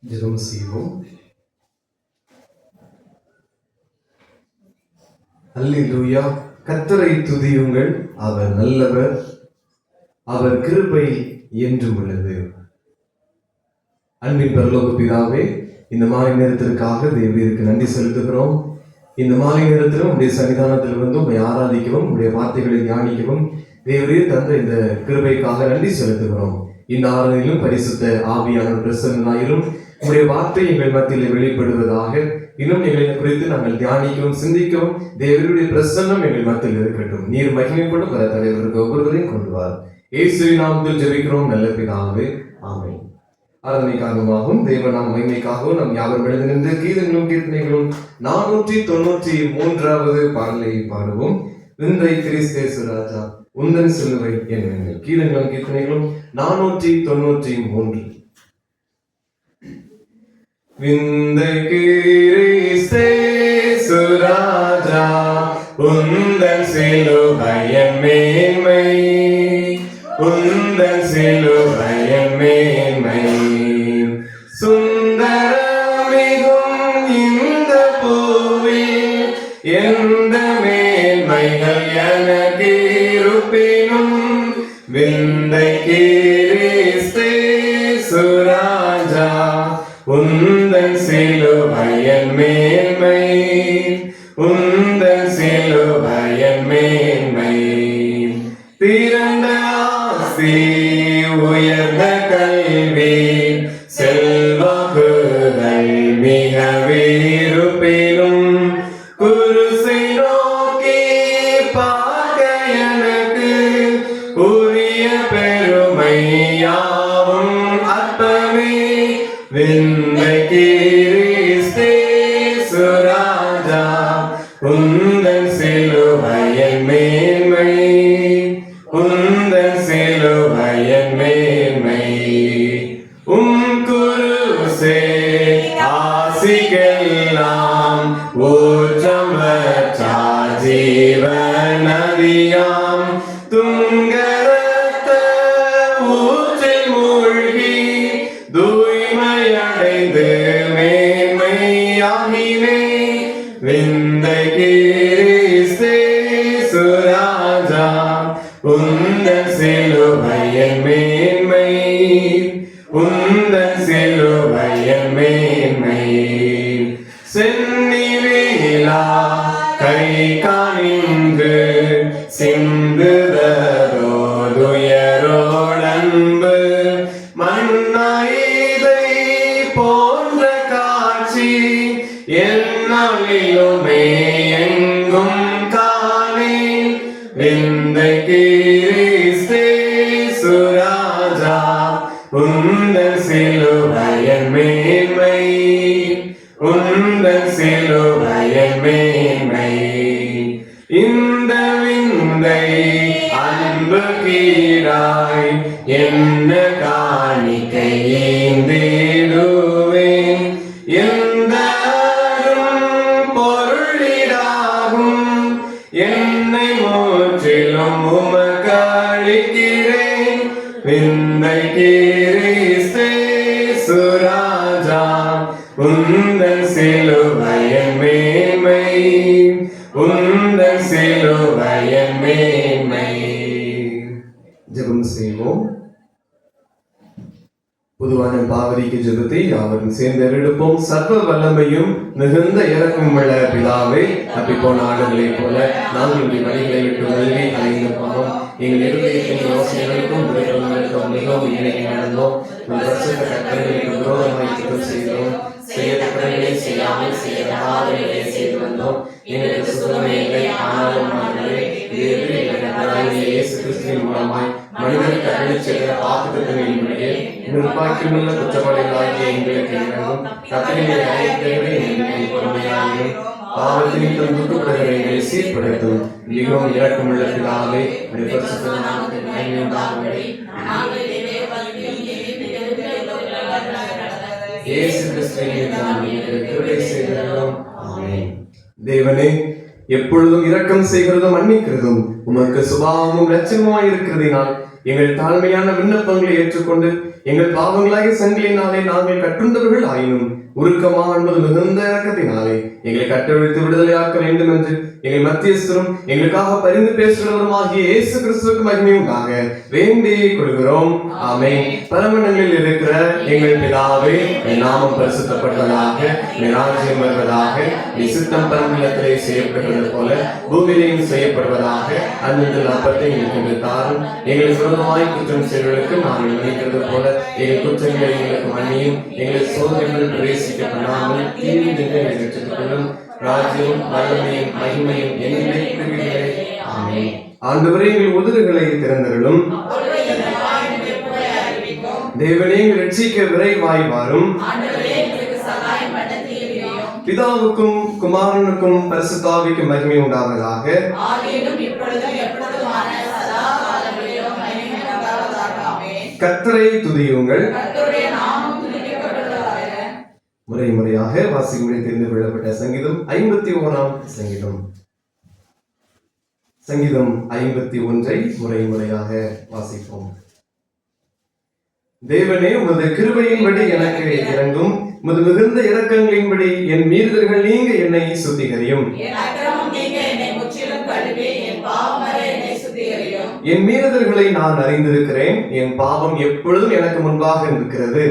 ஜெபம் செய்வோம். அல்லேலூயா. கர்த்தரை துதியுங்கள், அவர் நல்லவர், அவர் கிருபை என்றும் உள்ளது. அன்பின் பரலோக பிதாவே, இந்த மாலை நேரத்திற்காக தேவனுக்கு நன்றி செலுத்துகிறோம். இந்த மாலை நேரத்திலும் உடைய சன்னிதானத்தில் வந்து உங்களை ஆராதிக்கவும் உடைய வார்த்தைகளை தியானிக்கவும் தேவரே தந்த இந்த கிருபைக்காக நன்றி செலுத்துகிறோம். இந்த ஆராதனையிலும் பரிசுத்த ஆவியானவர் பிரசன்னாயிரும் உடைய வார்த்தை எங்கள் மத்தியில் வெளிப்படுவதாக இன்னும் எங்களை குறித்து நாங்கள் தியானிக்கவும் சிந்திக்கவும் தேவருடைய பிரசன்னம் எங்கள் மத்தியில் இருக்கட்டும். நீர் மகிமைப்படும் பல தலைவருக்கு ஒவ்வொருவரையும் கொண்டு வார். இயேசுவின் நாமத்தில் ஜெபிக்கிறோம் நல்ல பிதாவே, ஆமென். ஆராதனைக்காகவும் தேவ நாம் மகிமைக்காகவும் நம் யாவரும் எழுந்து நின்று கீதங்களும் கீர்த்தனைகளும் 493வது பாடலை பாடுவோம். விந்தை கிறிஸ்தேசு ராஜா உந்தன் சிலுவை என்ன. கீதங்களும் கீர்த்தனைகளும் 493. விந்தை கிறிஸ்தேசு ராஜா உந்தன் சிலுவை மேன்மை, உந்தன் சிலுவை மேன்மை, சுந்தரமிகும் இந்த பூவில் எந்த மேன்மைகள் எனக்கு இருப்பினும் விந்தை கிறிஸ்தேசு ராஜா உந்தன் சிலுவையின் மேன்மை, உந்தன் சிலுவையின் மேன்மை, திறந்த ஆசி உயர்ந்த கல்வி செல்வாக்குகள் மிக வீருப்பினும் குருசை நோக்கி பார்க்க எனக்கு உரிய பெருமையாவும் அற்பமே. விந்தை கிறிஸ்தேசு ராஜா உந்தன் சிலுவையின் மேன்மை, உந்தன் சிலுவையின் மேன்மை, குருசே ஆசிக்கெல்லாம் ஊற்றம் வற்றார் ஜீவன் நதியாம் துங்கரத்த ஊற்றில் மூழ்கி தூய்மையடைந்து மேன்மையாகினே. விந்தை கிறிஸ்தேசு ராஜா உந்தன் சிலுவையின் மேன்மை, உந்தன் சிலுவையின் மேன்மை, சென்னிவேலா கை காணின்று சிந்துதரோதுயரோடன்பு மண்ணாயிதை போன்ற காட்சி என்னாலிலுமே எங்கும் காணே. விந்தை கிறிஸ்தேசு ராஜா உந்தன் சிலுவையின் மேன்மை, உந்தன் சிலுவையின் மேன்மை, இந்த விந்தை அன்பு கீழாய் என்ன காணிக்கை ஏந்திடுவேன். எந்த பொருளிடாகும் என்னை முற்றிலும் உமக்களிக்கிறேன். விந்தை கிறிஸ்தேசு ராஜா உந்தன் சிலுவையின் மேன்மை, உந்தன் சிலுவையின் மேன்மை. ஜெபம் செய்வோம். பொதுவான பாவரிக்கு ஜெபத்தை யாவரும் சேர்ந்து எடுப்போம். சர்வ வல்லமையும் மிகுந்த இரக்கம் உள்ள பிதாவே, தப்பிப்போன ஆடுகளைப் போல நாங்களுடைய வழிகளை விட்டு விலகி அலைந்து போனோம். எங்கள் இருதயத்தின் யோசனைகளுக்கும் விருப்பங்களுக்கும் மிகவும் இணங்கி நடந்தோம். வருஷத்த கட்டளைகளுக்கு விரோதமாய் குற்றம் செய்தோம். செய்யத்தக்கவைகளை செய்யாமல் செய்யத்தகாதவைகளை செய்து வந்தோம். எங்களுக்கு சுகமே இல்லை, ஆனாலும் இயேசு கிறிஸ்துவின் மூலமாய் மனிதனுக்கு அருள் செய்த வாக்குத்தத்தங்களின்படியே நிர்வாகியுள்ள குற்றவாளிகளாகிய எங்களுக்கு இறங்கும். கர்த்தருடைய அனைத்தையுமே எங்களுக்கு பொறுமையாகவும் பாவத்தின் துன்பப்படுகிற எங்களை சீர்படுத்தும். மிகவும் இரக்கமுள்ள பிதாவே, பரிசுத்த நாமத்தின் மகிமை உண்டாகும்படி இயேசு கிறிஸ்துவின் நாமத்தில் கிருபை செய்தருளும். ஆமென். தேவனே, எப்பொழுதும் இரக்கம் செய்கிறதும் மன்னிக்கிறதும் உமக்கு சுபாவமும் லட்சணமாய் இருக்கிறதினால் எங்கள் தாழ்மையான விண்ணப்பங்களை ஏற்றுக்கொண்டு எங்கள் பாவங்களாகிய சங்கிலினாலே நாங்கள் கட்டுண்டவர்கள் ஆயினும் உருக்கமா என்பது மிகுந்த இறக்கத்தினாலே எங்களை கட்டவிழ்த்து விடுதலையாக்க வேண்டும் என்று எங்கள் மத்தியஸ்தரும் எங்களுக்காக பரிந்து பேசுகிறவருமாகிய இயேசு கிறிஸ்துவுக்கு மகிமையுண்டாக வேண்டிக் கொள்கிறோம். ஆமென். பரமண்டலில் இருக்கிற எங்கள் பிதாவே, என் நாமம் பரிசுத்தப்படுவதாக, என் ராஜ்யம் வருவதாக, என் சித்தம் பரமண்டலத்திலே செய்யப்படுவது போல பூமியிலேயும் செய்யப்படுவதாக. அன்பில் அப்பத்தை எங்களுக்கு தாரும். எங்களுக்கு விரோதமாய் குற்றம் செய்வதற்கு நாங்கள் நினைக்கிறது போல எங்கள் குற்றங்களை எங்களுக்கு மன்னியும். எங்கள் சோதனைகள் பிரவேசிக்கப்படாமல் தீர்ந்து எங்களுக்கு ராஜ்யம் வல்லமையும் மகிமையும் என்னை. ஆமென். ஆண்டவரே, எங்கள் உதடுகளை திறந்தருளும். தேவனே, எங்கள் ரட்சிக்க விரைவாய் வாரும். பிதாவுக்கும் குமாரனுக்கும் பரிசுத்தாவிக்கும் மகிமை உண்டாவதாக. கர்த்தரை துதியுங்கள். முறை முறையாக வாசிக்கும்படி தெரிந்து கொள்ளப்பட்ட சங்கீதம் 51ஆம் சங்கீதம். சங்கீதம் 51ஐ முறை முறையாக வாசிப்போம். தேவனே, உமது கிருபையின்படி எனக்கு இறங்கும். உமது மிகுந்த இரக்கங்களின்படி என் மீறுதல்கள் நீங்க என்னை சுத்திகரியும். என் மீறுதல்களை நான் அறிந்திருக்கிறேன். என் பாவம் எப்பொழுதும் எனக்கு முன்பாக இருக்கிறது.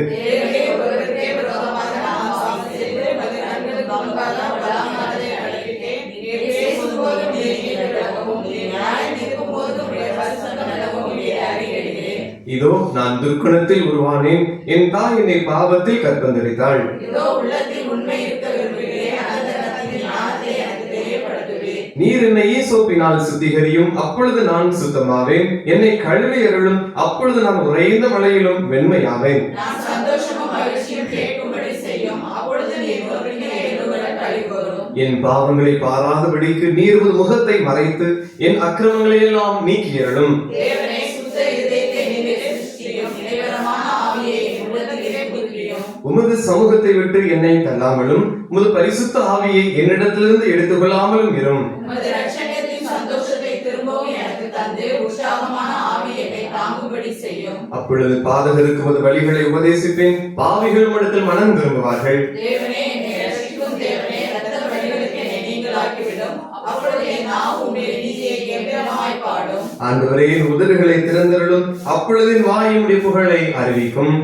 இதோ நான் துர்க்குணத்தில் உருவானேன். என் தாய் என்னை பாவத்தில் கற்பந்தரித்தாள். நீர் என்னை ஈசோப்பினால் சுத்திகரியும், அப்பொழுது நான் சுத்தமாவேன். என்னை கழுவி அருளும், அப்பொழுது நான் உறைந்த மலையிலும் வெண்மையாவேன். என் பாவங்களை பாராதபடிக்கு நீர் உமது முகத்தை மறைத்து என் அக்கிரமங்களை எல்லாம் நீக்கியருளும். உமது சமூகத்தை விட்டு என்னை தள்ளாமலும் உமது பரிசுத்த ஆவியை என்னிடத்திலிருந்து எடுத்துக்கொள்ளாமலும் இரும். அப்பொழுது பாதகருக்கு உமது வழிகளை உபதேசிப்பேன். பாவிகள் உம்மிடத்தில் மனம் திரும்புவார்கள். ஆண்டவரே, என் உதடுகளை திறந்தருளும். அப்பொழுது என் வாய் உம்முடைய புகழை அறிவிக்கும்.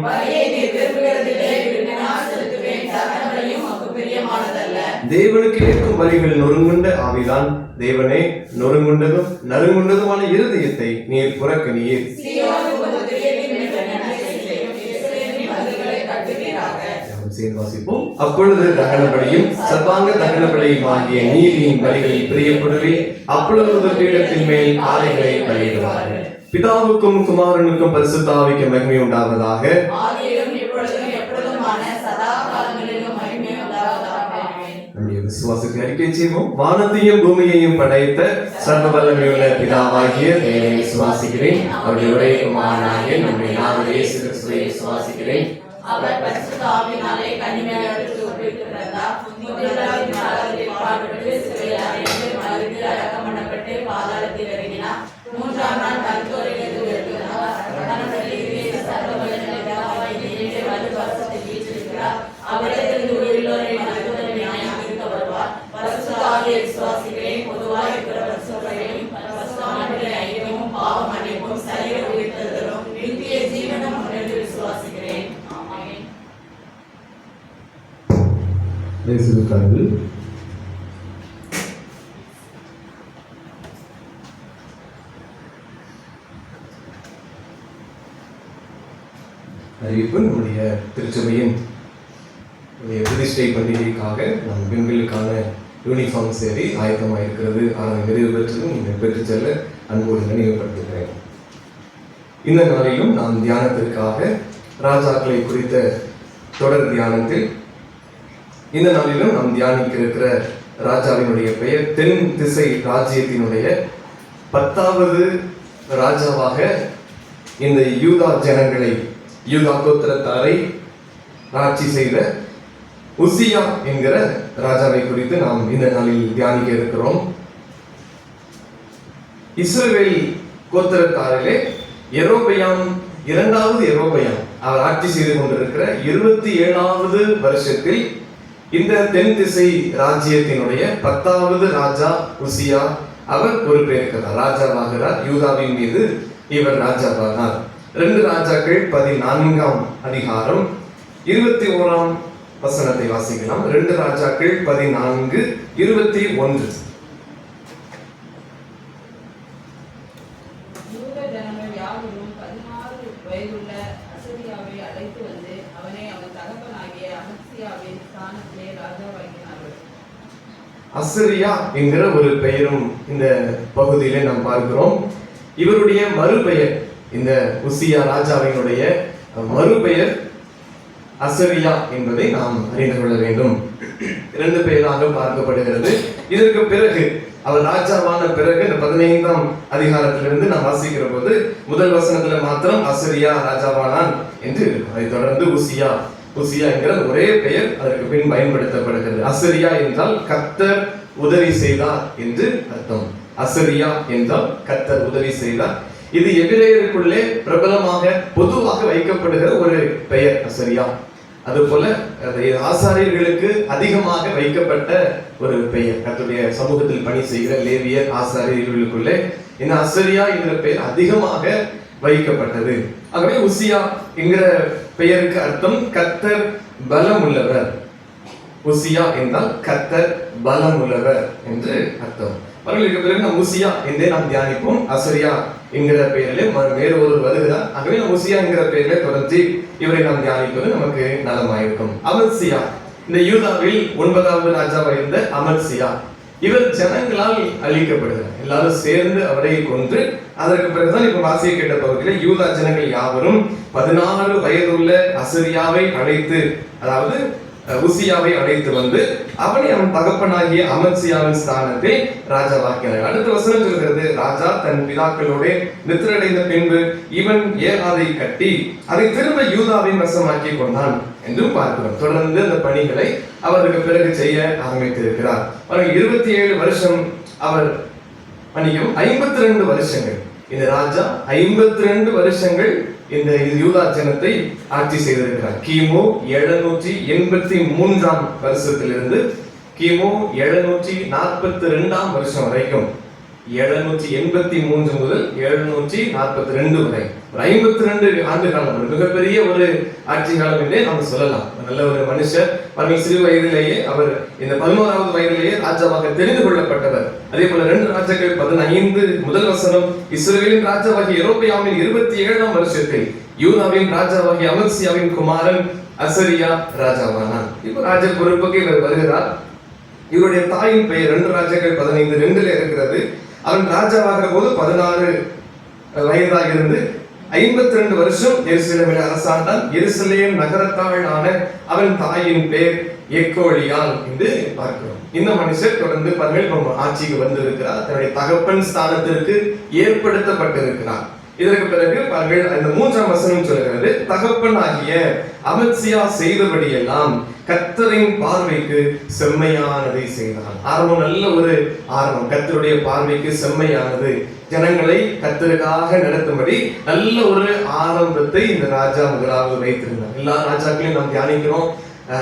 தேவனுக்கு ஏற்கும் பலிகள் நொறுங்குண்ட ஆவிதான். தேவனே, நொறுங்குண்டதும் நறுங்குண்டதுமான இருதயத்தை நீர் புறக்கணியீர். அப்பொழுது தகனபலியும் சர்வாங்க தகனபலியும் ஆகிய நீதியின் பலிகளை பிரியப்படுவே. அப்பொழுது பீடத்தின் மேல் ஆலைகளை பலியிடுவார்கள். பிதாவுக்கும் குமாரனுக்கும் பரிசுத்த ஆவிக்கும் மகிமை உண்டாவதாக. விசுவாசத்தை அறிக்கை செய்வோம். வானத்தையும் பூமியையும் படைத்த சர்வ வல்லமையுள்ள பிதாவாகிய தேவனை விசுவாசிக்கிறேன். அவருடைய ஒரே குமாரனாகிய நம்முடைய நாம இயேசு கிறிஸ்துவை விசுவாசிக்கிறேன். அவர் பரிசுத்த ஆவியினாலே கன்னிமரியாளுக்கு உட்பட்டு பிறந்தார். முதலாவது நாளிலே பாடுபட்டு சிலுவையில் அறைந்து மரித்து அடக்கம் பண்ணப்பட்டு பாதாளத்தில் இறங்கினார். மூன்றாம் நாள் மரித்தோரிலிருந்து எழுந்தார். தன்னுடைய சர்வ வல்லமையுள்ள பிதாவாகிய வலது பரிசுத்தத்தில் வீற்றிருக்கிறார். அவரிடத்திலிருந்து உயிருள்ளோரை மரித்தோரை நியாயம் தீர்க்க வருவார். பரிசுத்த ஆவியை விசுவாசிக்கிறேன். பொதுவாக இருக்கிற பரிசுத்தரையும் பரிசுத்தவான்களை ஐக்கியமும் பாவ மன்னிப்பும் சரீர உயிர்த்தெழுதலும் நித்திய ஜீவனும் என்று விசுவாசிக்கிறேன். அறிவிப்பு. நம்முடைய திருச்சபையின் பிரதிஷ்டை பண்டிகைக்காக நம் பெண்களுக்கான யூனிஃபார்ம் சேரி ஆயத்தமாக இருக்கிறது. ஆனால் நிறைவு பெற்றதும் நீங்கள் பெற்றுச் செல்ல அன்போடு நினைவுபடுத்துகிறேன். இந்த நாளிலும் நாம் தியானத்திற்காக ராஜாக்களை குறித்த தொடர் தியானத்தில் இந்த நாளிலும் நாம் தியானிக்க இருக்கிற ராஜாவினுடைய பெயர் தென் திசை ராஜ்யத்தினுடைய 10வது ராஜாவாக இந்த யூதா ஜனங்களை, யூதா கோத்திரத்தாரை ஆட்சி செய்த உசியா என்கிற ராஜாவை குறித்து நாம் இந்த நாளில் தியானிக்க இருக்கிறோம். இஸ்ரவேல் கோத்திரத்தாரிலே யெரொபெயாம் இரண்டாவது யெரொபெயாம் அவர் ஆட்சி செய்து கொண்டிருக்கிற 27வது வருஷத்தில் இந்த தென் திசை ராஜ்யத்தினுடைய 10வது ராஜா உசியா அவர் பொறுப்பேற்கிறார், ராஜாவாகிறார். யூதாவின் மீது இவர் ராஜாவானார். 2 ராஜாக்கள் 14ஆம் அதிகாரம் 21ஆம் வசனத்தை வாசிக்கலாம். 2 ராஜாக்கள் 14:21. அசரியா என்கிற ஒரு பெயரும் இந்த பகுதியிலே நாம் பார்க்கிறோம். இவருடைய மறுபெயர், இந்த உசியா ராஜாவினுடைய மறுபெயர் அசரியா என்பதை நாம் அறிந்து கொள்ள வேண்டும். 2 பெயராக பார்க்கப்படுகிறது. இதற்கு பிறகு அவர் ராஜாவான பிறகு இந்த 15ஆம் அதிகாரத்திலிருந்து நாம் வாசிக்கிற போது முதல் வசனத்துல மாத்திரம் அசரியா ராஜாவானான் என்று இருக்கும். அதை தொடர்ந்து உசியா என்கிற ஒரே பெயர் அதற்கு பின் பயன்படுத்தப்படுகிறது. அசரியா என்றால் கர்த்தர் உதவி செய்தார் என்று அர்த்தம். அசரியா என்றால் கர்த்தர் உதவி செய்தார். இது எபிரேயருக்குள்ளே பிரபலமாக பொதுவாக வைக்கப்படுகிற ஒரு பெயர் அசரியா. அதுபோல ஆசாரியர்களுக்கு அதிகமாக வைக்கப்பட்ட ஒரு பெயர். கர்த்தருடைய சமூகத்தில் பணி செய்கிற லேவியர் ஆசாரியர்களுக்குள்ளே இந்த அசரியா என்கிற பெயர் அதிகமாக வைக்கப்பட்டது. ஆகவே உசியா என்கிற பெயருக்கு அர்த்தம் கர்த்தர் பலம் உள்ளவர். உசியா என்றால் கர்த்தர் பலம் உள்ளவர் என்று அர்த்தம். பிறகு நாம் உசியா என்றே நாம் தியானிப்போம். அசரியா என்கிற பெயரிலே வேறு ஒருவர் வருகிறார். ஆகவே நாம் உசியா என்கிற பெயரிலே தொடர்ந்து இவரை நாம் தியானிப்பது நமக்கு நலமாயிருக்கும். அமத்சியா, இந்த யூதாவில் 9வது ராஜாவாக இருந்த அமத்சியா, இவர் ஜனங்களால் அழிக்கப்படுகிறார். எல்லாரும் சேர்ந்து அவரை கொன்று அதற்கு பிறகுதான் இப்ப வாசிய கேட்ட பகுதியில யூதா ஜனங்கள் யாவரும் 16 வயதுள்ள அசரியாவை அழைத்து, அதாவது உசியாவை அழைத்து வந்து அவன் தகப்பனாகிய அமத்சியாவின் ஸ்தானத்தை ராஜாவாக்கினார். அடுத்த வசனம் சொல்கிறது, ராஜா தன் பிதாக்களோட நித்திரடைந்த பின்பு இவன் ஏகாதை கட்டி அதை திரும்ப யூதாவின் வசமாக்கி கொண்டான் என்றும் பார்க்கிறோம். தொடர்ந்து அந்த பணிகளை அவருக்கு பிறகு செய்ய ஆரம்பித்திருக்கிறார். 27 வருஷம் அவர் மன்னிக்கும் 52 வருஷங்கள் இந்த ராஜா 52 வருஷங்கள் இந்த யூதா ஜனத்தை ஆட்சி செய்திருக்கிறார். கிமு 783ஆம் வருஷத்திலிருந்து கிமு 742ஆம் வருஷம் வரைக்கும், 783 முதல் 742 வரை 52 ஆண்டு காலம், மிகப்பெரிய ஒரு ஆட்சி காலம் என்றே நாம் சொல்லலாம். நல்ல ஒரு மனுஷர், சிறு வயதிலேயே அவர் இந்த 11வது வயதிலேயே ராஜாவாக தெரிந்து கொள்ளப்பட்டவர். அதே போல 2 ராஜாக்கள் 15 முதல் வசனம், இஸ்ரவேலின் ராஜாவாகிய யெரொபெயாமின் 27ஆம் வருஷத்தில் யூதாவின் ராஜாவாகிய அமத்சியாவின் குமாரன் அசரியா ராஜாவானான். இப்ப ராஜ பொறுப்புக்கு இவர் வருகிறார். இவருடைய தாயின் பெயர் 2 ராஜாக்கள் 15:2 இருக்கிறது. அவன் ராஜாவாகிற போது 16 வயதாக இருந்து 52 வருஷம் எருசலேமில் அரசாண்டான். எருசலேம் நகரத்தாள் ஆன அவன் தாயின் பேர் எக்கோலியால் என்று பார்க்கிறோம். இந்த மனுஷர் தொடர்ந்து ஆட்சிக்கு வந்திருக்கிறார். தன்னுடைய தகப்பன் ஸ்தானத்திற்கு ஏற்படுத்தப்பட்டிருக்கிறார். இதற்கு பிறகு இந்த 3ஆம் வசனம் சொல்கிறது, தகப்பன் ஆகிய அமத்சியா செய்தபடியெல்லாம் கர்த்தரின் பார்வைக்கு செம்மையானதை செய்தான். ஆரம்பம் நல்ல ஒரு ஆரம்பம், கர்த்தருடைய பார்வைக்கு செம்மையானது, ஜனங்களை கர்த்தருக்காக நடத்தும்படி நல்ல ஒரு ஆரம்பத்தை இந்த ராஜா முதலாவது வைத்திருந்தார். எல்லா ராஜாக்களையும் நாம் தியானிக்கிறோம்.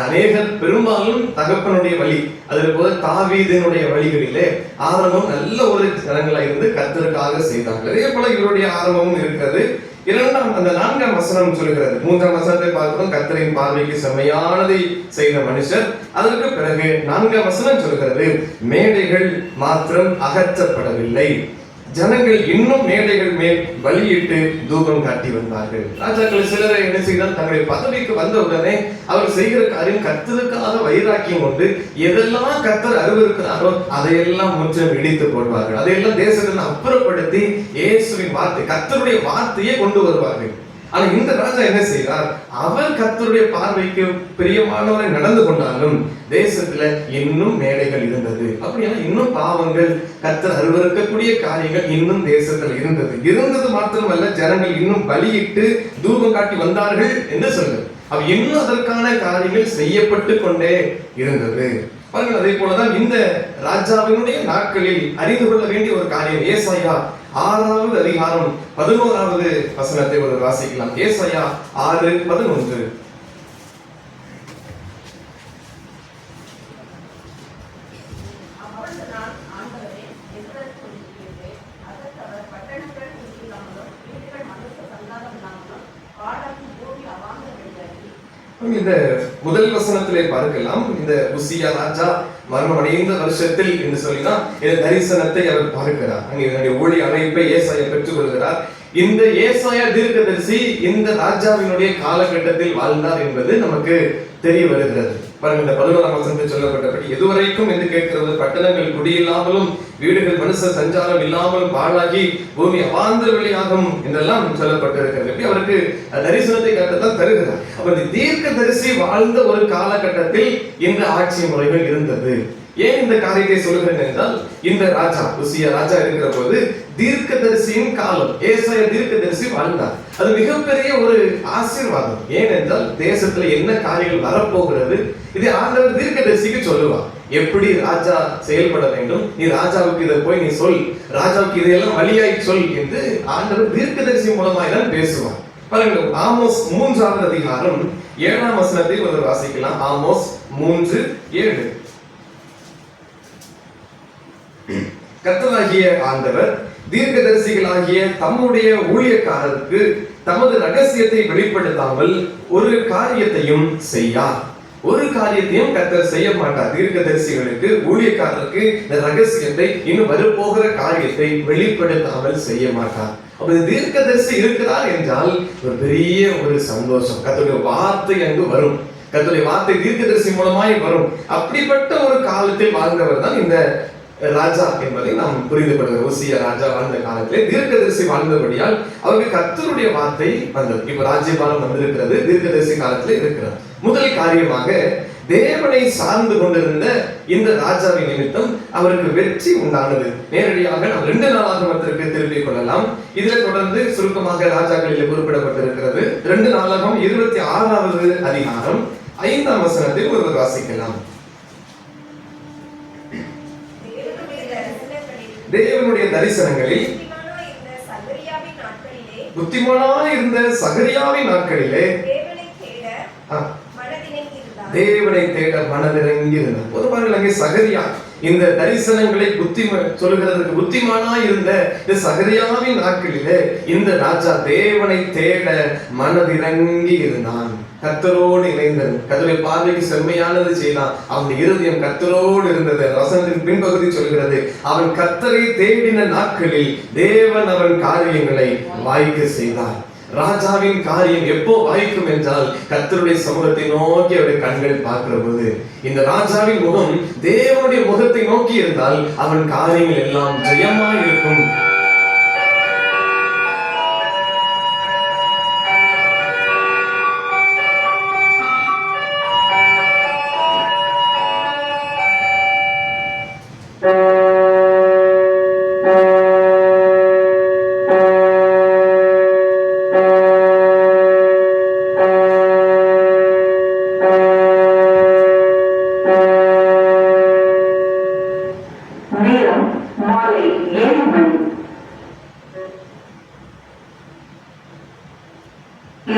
அநேகர் பெரும்பாலும் தகப்பனுடைய வழி, அதில் போல தாவீதினுடைய வழிகளிலே ஆரம்பம் நல்ல ஒரு ஜனங்களா இருந்து கர்த்தருக்காக செய்தாங்க. அதே போல இவருடைய ஆரம்பமும் இருக்கிறது. 4ஆம் வசனம் சொல்கிறது, 3ஆம் வசனத்தை பார்க்கிறோம், கர்த்தரின் பார்வைக்கு செம்மையானதை செய்த மனுஷர். அதற்கு பிறகு 4ஆம் வசனம் சொல்கிறது, மேடைகள் மாத்திரம் அகற்றப்படவில்லை, ஜனங்கள் இன்னும் மேடைகள் மேல் பலியிட்டு தூபம் காட்டி வந்தார்கள். ராஜாக்கள் சிலரை என்ன செய்தால் தங்களுடைய பதவிக்கு வந்த உடனே அவர் செய்கிற காரியம் கர்த்தருக்காக வைராக்கியம் கொண்டு எதெல்லாம் கர்த்தர் அறிவிருக்கிறாரோ அதையெல்லாம் முற்றம் இடித்து போடுவார்கள். அதையெல்லாம் தேசத்தில் அப்புறப்படுத்தி இயேசுவின் வார்த்தை, கர்த்தருடைய வார்த்தையை கொண்டு வருவார்கள். ஆனா இந்த ராஜா என்ன செய்தார், அவர் கர்த்தருடைய பார்வைக்கு பிரியமானவரை நடந்து கொண்டாலும் தேசத்துல இன்னும் மேடைகள் இருந்தது. அப்படியா, இன்னும் பாவங்கள், கர்த்தர் அருவருக்கக்கூடிய காரியங்கள் இன்னும் தேசத்துல இருந்தது மாத்திரமல்ல, ஜனங்கள் இன்னும் பலியிட்டு தூபம் காட்டி வந்தார்கள் என்று சொல்லுது. அவ இன்னும் அதற்கான காரியங்கள் செய்யப்பட்டு கொண்டே இருந்தது. பாருங்கள், அதே போலதான் இந்த ராஜாவினுடைய நாட்களில் அறிந்து கொள்ள வேண்டிய ஒரு காரியம். ஏசாயா 6வது அதிகாரம் 11வது வசனத்தை ஒரு வாசிக்கலாம். ஏசாயா 6:11. இந்த முதல் வசனத்திலே பார்க்கலாம், இந்த உசியா ராஜா மரணம் அடைந்த வருஷத்தில் என்று சொல்லிதான் இந்த தரிசனத்தை அவர் பார்க்கிறார். அங்கே ஒளி அழைப்பை ஏசாயா பெற்றுக் கொள்கிறார். இந்த ஏசாயா தீர்க்கதரிசி இந்த ராஜாவினுடைய காலகட்டத்தில் வாழ்ந்தார் என்பது நமக்கு தெரிய வருகிறது. பாருங்க, இந்த 11ஆம் வசனத்தில் சொல்லப்பட்டபடி, எதுவரைக்கும் என்று கேட்கிறது, பட்டணங்கள் குடியில்லாமலும் வீடுகள் மனுஷ சஞ்சாரம் இல்லாமலும் பாழாகி பூமி அவாந்தர வெளியாகும் என்றெல்லாம் சொல்லப்பட்டிருக்கிறது. அவருக்கு தரிசனத்தை கட்டத்தான் தருகிறார். அப்ப இந்த தீர்க்க தரிசி வாழ்ந்த ஒரு காலகட்டத்தில் இந்த ஆட்சி முறைகள் இருந்தது. ஏன் இந்த காரியத்தை சொல்கிறேன் என்றால், இந்த ராஜா உசியா ராஜா இருக்கிற போது தீர்க்கதரிசியின் காலம், ஏசாயா தீர்க்கதரிசி வாழ்ந்தார். அது மிகப்பெரிய ஒரு ஆசீர்வாதம். ஏனென்றால் தேசத்துல என்ன காரியங்கள் வரப்போகிறது இதை ஆண்டவர் தீர்க்கதரிசிக்கு சொல்லுவார். எப்படி ராஜா செயல்பட வேண்டும், நீ ராஜாவுக்கு இதை போய் நீ சொல், ராஜாவுக்கு இதையெல்லாம் வழியாய் சொல் என்று ஆண்டவர் தீர்க்கதரிசி மூலமாய் தான் பேசுவார். பாருங்கள், ஆமோஸ் 3வது அதிகாரம் 7ஆம் வசனத்தை ஒரு வாசிக்கலாம். ஆமோஸ் 3:7. கர்த்தராகிய ஆண்டவர் தீர்க்கதரிசிகளாகிய தம்முடைய ஊழியக்காரருக்கு தமது ரகசியத்தை வெளிப்படுத்தாமல் ஒரு காரியத்தையும் செய்யார். ஒரு காரியத்தையும் கர்த்தர் செய்ய மாட்டார். தீர்க்கதரிசிகளுக்கு, ஊழியக்காரருக்கு இந்த ரகசியத்தை, இன்னும் வரப்போகிற காரியத்தை வெளிப்படுத்தாமல் செய்ய மாட்டார். அப்ப தீர்க்கதரிசி இருக்கிறார் என்றால் ஒரு பெரிய ஒரு சந்தோஷம். கர்த்தருடைய வார்த்தை அங்கு வரும். கர்த்தருடைய வார்த்தை தீர்க்கதரிசி மூலமாய் வரும். அப்படிப்பட்ட ஒரு காலத்தில் வாழ்ந்தவர் தான் இந்த ராஜா என்பதை நாம் புரிந்து கொள்கிறோம். உசியா ராஜா வாழ்ந்த காலத்திலே தீர்க்கதரிசி வாழ்ந்தபடியால் அவருக்கு கர்த்தருடைய வார்த்தை வந்தது. இப்ப ராஜ்யபாரம் வந்திருக்கிறது, தீர்க்கதரிசி காலத்திலே இருக்கிறார். முதல் காரியமாக, தேவனை சார்ந்து கொண்டிருந்த இந்த ராஜாவின் நிமித்தம் அவருக்கு வெற்றி உண்டானது. நேரடியாக நாம் 2 நாளாகமத்திற்கு திருப்பிக் கொள்ளலாம். இதில் தொடர்ந்து சுருக்கமாக ராஜாக்களில் குறிப்பிடப்பட்டிருக்கிறது. 2 நாளாகம் 26வது அதிகாரம் 5ஆம் வசனத்தில் ஒருவர் வாசிக்கலாம். தேவனுடைய தரிசனங்களில் புத்திமானாய் இருந்த சகரியாவின் நாட்களிலே தேவனை தேட மனதிறங்கி இருந்தார். பொதுவாக அங்கே சகரியா இந்த தரிசனங்களை சொல்லுகிறதுக்கு புத்திமானாய் இருந்த இந்த சகரியாவின் நாட்களிலே இந்த ராஜா தேவனை தேட மனதிறங்கி இருந்தான். கர்த்தரோடு இணைந்தது, கர்த்தருடைய பார்வைக்கு செம்மையானது செய்தான். அவன் இருதயம் கர்த்தரோடு இருந்தது. வசனத்தின் பின்பகுதி சொல்கிறது, அவன் கர்த்தரை தேடின நாட்களில் தேவன் அவன் காரியங்களை வாய்க்க செய்தார். ராஜாவின் காரியம் எப்போ வாய்க்கும் என்றால், கர்த்தருடைய சமூகத்தை நோக்கி அவருடைய கண்கள் பார்க்கிற போது. இந்த ராஜாவின் முகம் தேவனுடைய முகத்தை நோக்கி இருந்தால் அவன் காரியங்கள் எல்லாம் ஜெயமாய் இருக்கும்.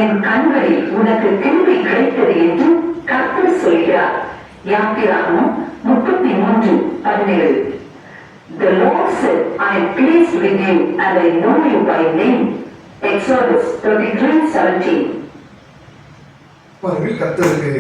என் கண்களில் உனக்கு கிருபை கிடைத்தது என்று கர்த்தர் சொல்கிறார். யாத்திராகமம் 33:17. The Lord said, I am pleased with you and I know you by name. Exodus 33:17. பாருங்கள், கர்த்தருக்கு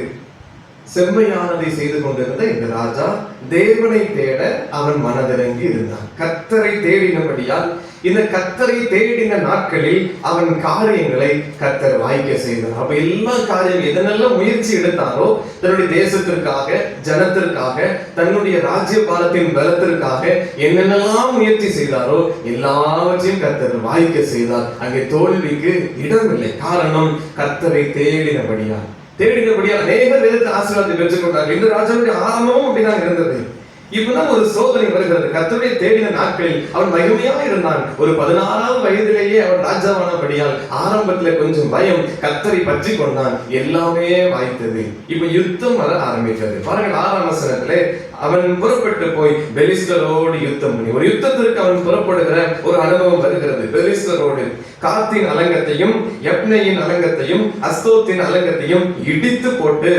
செம்மையானதை செய்து கொண்டிருந்த இந்த ராஜா தேவனை தேட அவன் மனதிறங்கி இருந்தான். கர்த்தரை தேடினபடியால் இந்த கர்த்தரை தேடின நாட்களில் அவன் காரியங்களை கர்த்தர் வாய்க்க செய்தார். அப்ப எல்லா காரியம் எதனெல்லாம் முயற்சி எடுத்தாரோ, தன்னுடைய தேசத்திற்காக, ஜனத்திற்காக, தன்னுடைய ராஜ்யபாரத்தின் பலத்திற்காக என்னென்னலாம் முயற்சி செய்தாரோ எல்லாவற்றையும் கர்த்தர் வாய்க்க செய்தார். அங்கே தோல்விக்கு இடமில்லை. காரணம், கர்த்தரை தேடினபடியால் அநேகர் வேதத்தை ஆசீர்வாதத்தை பெற்றுக் கொண்டார்கள். இந்த ராஜாவுடைய ஆரம்பமும் அப்படிதான் இருந்தது. இப்பதான் ஒரு சோதனை வருகிறது. கர்த்தருடைய தேடின நாட்களில் அவன் மகிமையா இருந்தான். ஒரு 16வது வயதிலேயே அவன் ராஜாவானபடியால் ஆரம்பத்துல கொஞ்சம் பயம், கர்த்தரை பற்றி கொண்டான், எல்லாமே வாய்த்தது. இப்ப யுத்தம் வர ஆரம்பித்தது. பாருங்கள், 6ஆம் வசனத்திலே அவன் புறப்பட்டு போய் பெலிஸ்தரோடு யுத்தம் பண்ணி ஒரு யுத்தத்திற்கு அவன் புறப்படுகிற ஒரு அனுபவம் வருகிறது. பெலிஸ்தரோடு காத்தின் அலங்கத்தையும் யப்னையின் அலங்கத்தையும் அஸ்தோத்தின் அலங்கத்தையும் இடித்து போட்டு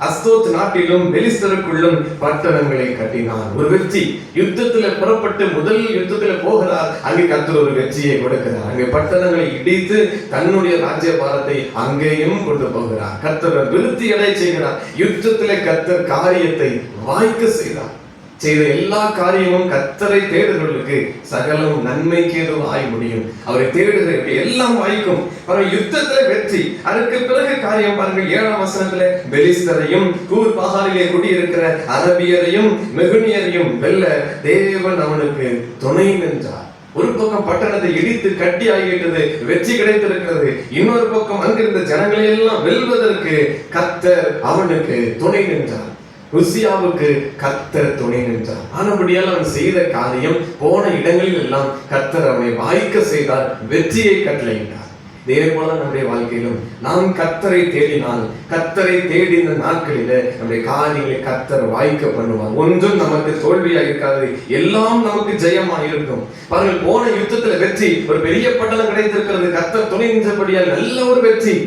அஸ்தோத் நாட்டிலும் பெலிஸ்தருக்குள்ளும் பட்டணங்களை கட்டினான். ஒரு வெற்றி. யுத்தத்துல புறப்பட்டு முதல் யுத்தத்துல போகிறார். அங்கே கர்த்தர் ஒரு வெற்றியை கொடுக்கிறார். அங்கே பட்டணங்களை இடித்து தன்னுடைய ராஜ்யபாரத்தை அங்கேயும் கொண்டு போகிறார். கர்த்தர் விருத்தி அடைய செய்கிறார். யுத்தத்திலே கர்த்தர் காரியத்தை வாய்க்க செய்தார். செய்த எல்லா காரியமும் கர்த்தரை தேடுகிறவர்களுக்கு சகலம் நன்மைக்கு ஏதும் ஆய் முடியும். அவரை தேடுகிற எல்லாம் வாய்க்கும். யுத்தத்திலே வெற்றி. அதற்கு பிறகு காரியம் பாருங்கள். 7ஆம் வசனத்திலே பெலிஸ்தரையும் கூர் பகாரிலே குடியிருக்கிற அரபியரையும் மெகுனியரையும் வெல்ல தேவன் அவனுக்கு துணை நின்றார். ஒரு பக்கம் பட்டணத்தை இடித்து கட்டி ஆகிவிட்டது, வெற்றி கிடைத்திருக்கிறது. இன்னொரு பக்கம் அங்கிருந்த ஜனங்களை எல்லாம் வெல்வதற்கு கர்த்தர் அவனுக்கு துணை நின்றார். உசியாவுக்கு கர்த்தர் துணை நின்றார். ஆனபடியால் அவன் செய்த காரியம் போன இடங்களில் எல்லாம் கர்த்தர் அவனை வாய்க்க செய்தார், வெற்றியை கட்டளையிட்டார். இதே போல நம்முடைய வாழ்க்கையிலும் நாம் கர்த்தரை தேடினால், கர்த்தரை தேடின நாட்களில நம்முடைய காரியங்களை கர்த்தர் வாய்க்க பண்ணுவார். ஒன்றும் நமக்கு தோல்வியா இருக்காது, எல்லாம் நமக்கு ஜெயமா இருக்கும். பாருங்கள், போன யுத்தத்துல வெற்றி, ஒரு பெரிய பட்டணம் கிடைத்திருக்கிறது. கர்த்தர் துணை நின்றபடியால் நல்ல ஒரு வெற்றி.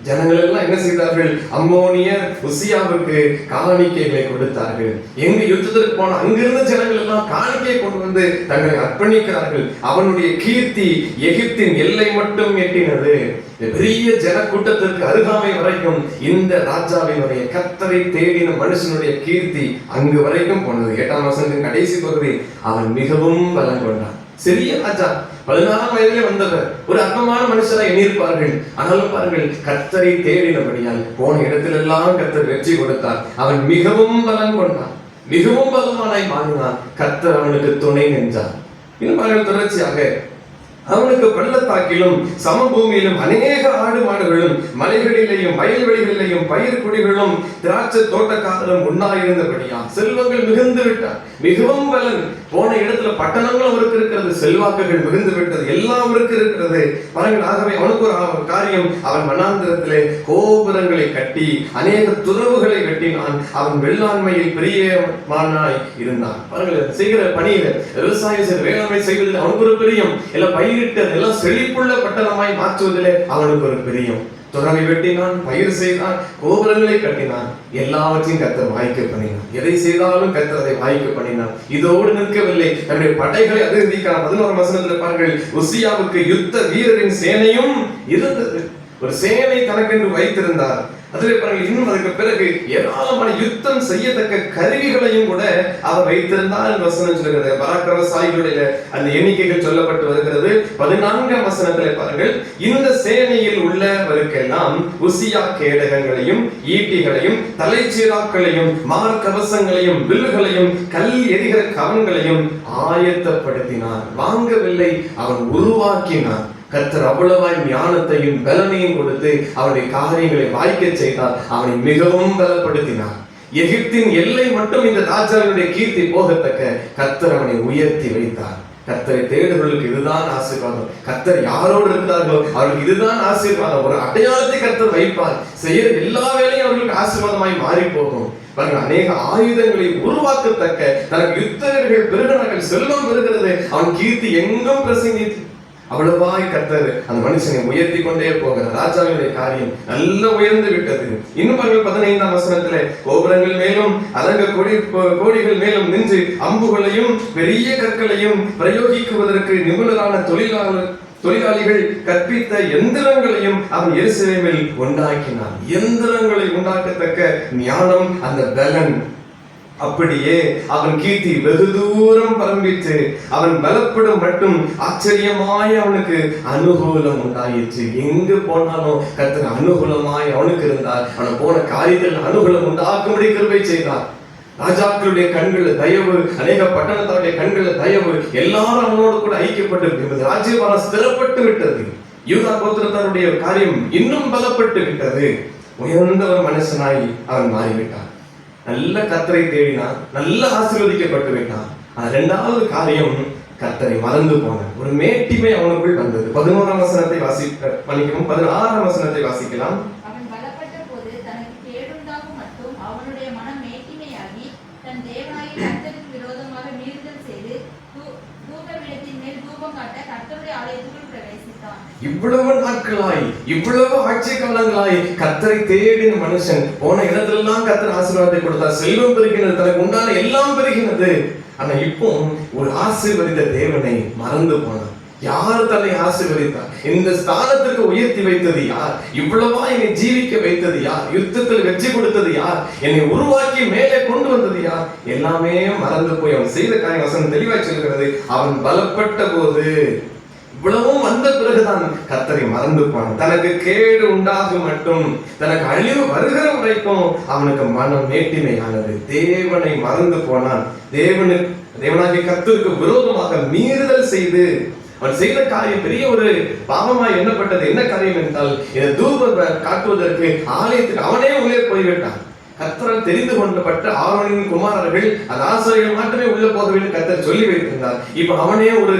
ஜனங்கள் எல்லாம் என்ன செய்தார்கள்? அம்மோனியர் உசியாவுக்கு காணிக்கைகளை கொடுத்தார்கள். எங்க யுத்தத்திற்கு போன அங்கிருந்த ஜனங்கள் எல்லாம் காணிக்கை கொண்டு வந்து தங்களை அர்ப்பணிக்கிறார்கள். அவனுடைய கீர்த்தி எகிப்தின் எல்லை மட்டும் எட்டினது. பெரிய ஜனக்கூட்டத்திற்கு அருகாமை வரைக்கும் இந்த ராஜாவினுடைய கர்த்தரை தேடின மனுஷனுடைய கீர்த்தி அங்கு வரைக்கும் போனது. 8ஆம் வசனத்தின் கடைசி பகுதி, அவன் மிகவும் பலம் கொண்டான். சிறிய ராஜா, 14ஆம் வயதிலே வந்தவர், ஒரு அற்பமான மனுஷரை எண்ணியிருப்பார்கள். ஆனாலும் பாருங்கள், கர்த்தரை தேடினபடியால் போன இடத்திலெல்லாம் கர்த்தர் வெற்றி கொடுத்தார். அவன் மிகவும் பலம் கொண்டான், மிகவும் பலமானாய் மாறினான். கர்த்தர் அவனுக்கு துணை நின்றார். இன்னும் பாருங்கள், தொடர்ச்சியாக அவனுக்கு பள்ளத்தாக்கிலும் சமபூமியிலும் அநேக ஆடு மாடுகளும் மலைகளிலேயும் வயல்வெளிகளிலேயும் பயிர் குடிகளும் திராட்சை தோட்டக்காரரும் உண்டாயிருந்தபடியா செல்வங்கள் மிகுந்து விட்டார். மிகவும் பலன். போன இடத்துல பட்டணங்களும் அவருக்கு இருக்கிறது, செல்வாக்குகள் மிகுந்து விட்டது, எல்லாம் அவருக்கு இருக்கிறது. பாருங்கள், ஆகவே அவனுக்கு ஒரு காரியம், அவன் வனாந்திரத்திலே கோபுரங்களை கட்டி அநேக துறவுகளை கட்டினான். அவன் வெள்ளாண்மையில் பிரியமானாய் இருந்தான். பாருங்கள், செய்கிற பணியில விவசாயம் செய்த வேளாண்மை செய்வதில் அவனுக்கு ஒரு பிரியம். எல்லாம் பயிரிட்டது எல்லாம் செழிப்புள்ள பட்டணமாய் மாற்றுவதிலே அவனுக்கு ஒரு பிரியம். துறவை வெட்டினான், பயிர் செய்தான், கோபுரங்களை கட்டினான். எல்லாவற்றையும் கர்த்தர் வாய்க்க பண்ணினான். எதை செய்தாலும் கர்த்தர் அதை வாய்க்க பண்ணினான். இதோடு நிற்கவில்லை, தன்னுடைய படைகளை அதிர்ந்திக்கிறான். 11ஆம் வசனத்தில் பாருங்கள், உசியாவுக்கு யுத்த வீரரின் சேனையும் இருந்தது. ஒரு சேனை தனக்கென்று வைத்திருந்தார். அதிலே பாருங்கள், இன்னும் அதுக்கு பிறகு ஏராளமான யுத்தம் செய்யத்தக்க கருவிகளையும் கூட அவர் வைத்திருந்தார் என்று வசனம் சொல்கிறது. பராக்கிரமசாலிகளுடைய அந்த எண்ணிக்கைகள் சொல்லப்பட்டு வருகிறது. 14ஆம் வசனத்திலே பாருங்கள், இந்த சேனையில் உள்ளவருக்கெல்லாம் உசியா கேடகங்களையும் ஈட்டிகளையும் தலைச்சீராக்களையும் மார்க்கவசங்களையும் வில்லுகளையும் கல் எரிகிற கவன்களையும் ஆயத்தப்படுத்தினார். வாங்கவில்லை, அவன் உருவாக்கினான். கர்த்தர் அவ்வளவாய் ஞானத்தையும் பலனையும் கொடுத்து அவனுடைய காரியங்களை வாய்க்க செய்தார். அவனை மிகவும் பலப்படுத்தினார். எகிப்தின் எல்லை மட்டும் இந்த ராஜாவினுடைய கீர்த்தி போகத்தக்க கர்த்தர் அவனை உயர்த்தி வைத்தார். கர்த்தரை தேடுகளுக்கு இதுதான் ஆசீர்வாதம். கர்த்தர் யாரோடு இருக்கிறார்களோ அவர்களுக்கு இதுதான் ஆசீர்வாதம். ஒரு அடையாளத்தை கர்த்தர் வைப்பார். செய்யற எல்லா வேலையும் அவர்களுக்கு ஆசீர்வாதமாய் மாறி போகும். அநேக ஆயுதங்களை உருவாக்கத்தக்க தனக்கு யுத்தர்கள் பெருகினார்கள், செல்வம் பெறுகிறது. அவன் கீர்த்தி எங்கும் பிரசங்கித்து அவ்வளவாய் கர்த்தர் அந்த மனுஷனை உயர்த்தி கொண்டே போகிறார். ராஜாவினுடைய காரியம் நல்ல உயர்ந்து விட்டது. இன்னும் பாருங்கள், 15ஆம் வசனத்திலே கோபுரங்கள் மேலும் அலங்க கோடிகள் மேலும் நின்று அம்புகளையும் பெரிய கற்களையும் பிரயோகிக்குவதற்கு நிபுணரான தொழிலாளிகள் கற்பித்த எந்திரங்களையும் அவன் எருசலேமில் உண்டாக்கினான். எந்திரங்களை உண்டாக்கத்தக்க ஞானம், அந்த பலன். அப்படியே அவன் கீர்த்தி வெகு தூரம் பரம்பிட்டு அவன் பலப்படும் மட்டும் ஆச்சரியமாய் அவனுக்கு அனுகூலம் உண்டாயிற்று. எங்கு போனாலும் கர்த்தர் அனுகூலமாய் அவனுக்கு இருந்தார். அவன் போன காரியத்தில் அனுகூலம் உண்டாக்கும்படி கிருபை செய்தார். ராஜாக்களுடைய கண்கள் தயவு, அநேக பட்டணத்தாருடைய கண்கள் தயவு, எல்லாரும் அவனோடு கூட ஐக்கியப்பட்டு ராஜ்யபாரம் ஸ்திரப்பட்டு விட்டது. யூதா கோத்திரத்தாருடைய காரியம் இன்னும் பலப்பட்டு விட்டது. உயர்ந்த ஒரு மனுஷனாய் அவன் மாறிவிட்டான். நல்ல கர்த்தரை தேடினான், நல்ல ஆசீர்வதிக்கப்பட்டு விட்டான். 2வது காரியம், கர்த்தரை மறந்து போன ஒரு மேட்டிமை அவனுக்குள் வந்தது. 11ஆம் வசனத்தை வாசிக்கலாம், 16ஆம் வசனத்தை வாசிக்கலாம். அவன் பலப்பட்ட போது தனக்கு கேடுண்டாகும் மட்டும் அவனுடைய மனம் மேட்டிமையாகி தன் தேவனாகிய கர்த்தருக்கு விரோதமாக மீறுதல் செய்து தூபபீடத்தின் மேல் தூபம் காட்ட கர்த்தருடைய ஆலயத்துக்குள் பிரவேசித்தான். இவ்வளவு நாட்களாய், இவ்வளவு ஆட்சி காலங்களாய் கர்த்தரை தேடின மனுஷன் போன இடத்திலெல்லாம் கர்த்தர் ஆசீர்வாதத்தை கொடுத்தார். செல்வம் பெருகினது, தனக்கு உண்டான எல்லாம் பெருகினது. ஆனா இப்போ ஒரு ஆசீர்வதித்த தேவனை மறந்து போனான். யார் தன்னை ஆசீர்வதித்தார்? இந்த ஸ்தானத்திற்கு உயர்த்தி வைத்தது யார்? இவ்வளவா என்னை ஜீவிக்க வைத்தது யார்? யுத்தத்தில் வெற்றி கொடுத்தது யார்? என்னை உருவாக்கி மேலே கொண்டு வந்தது யார்? எல்லாமே மறந்து போய் அவன் செய்த காரியம் வசனம் தெளிவாய் சொல்கிறது. அவன் பலப்பட்ட போது, இவ்வளவும் வந்த பிறகுதான் கர்த்தரை மறந்து போனான். தனக்கு கேடு உண்டாகும் மட்டும், தனக்கு அழிவு வருகிற வரைக்கும் அவனுக்கு மனம் மேட்டிமையானது. தேவனை மறந்து போனான். தேவனாகிய கர்த்தருக்கு விரோதமாக மீறுதல் செய்து அவன் செய்த காரியம் பெரிய ஒரு பாவமாய் எண்ணப்பட்டது. என்ன காரியம் என்றால், இந்த தூபம் காட்டுவதற்கு ஆலயத்துக்கு அவனே உள்ளே போய்விட்டான். கர்த்தரால் தெரிந்து கொள்ளப்பட்ட ஆரோனின் குமாரர்கள் அது ஆசாரியர்கள் மட்டுமே உள்ள போக வேண்டும் கர்த்தர் சொல்லி வைத்திருந்தார். இப்ப அவனே ஒரு